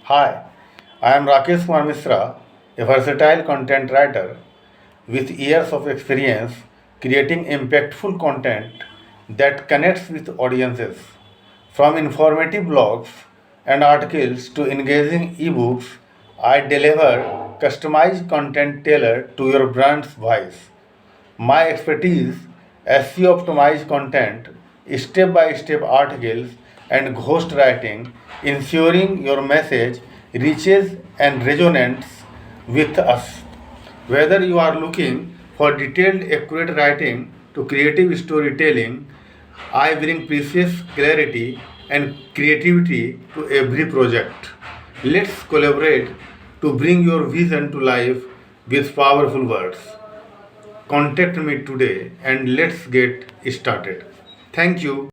Hi, I am Rakesh Kumar Mishra, a versatile content writer with years of experience creating impactful content that connects with audiences. From informative blogs and articles to engaging ebooks, I deliver customized content tailored to your brand's voice. My expertise: SEO optimized content, step by step articles, and ghostwriting, ensuring your message reaches and resonates with us. Whether you are looking for detailed, accurate writing to creative storytelling, I bring precious clarity and creativity to every project. Let's collaborate to bring your vision to life with powerful words. Contact me today and let's get started. Thank you.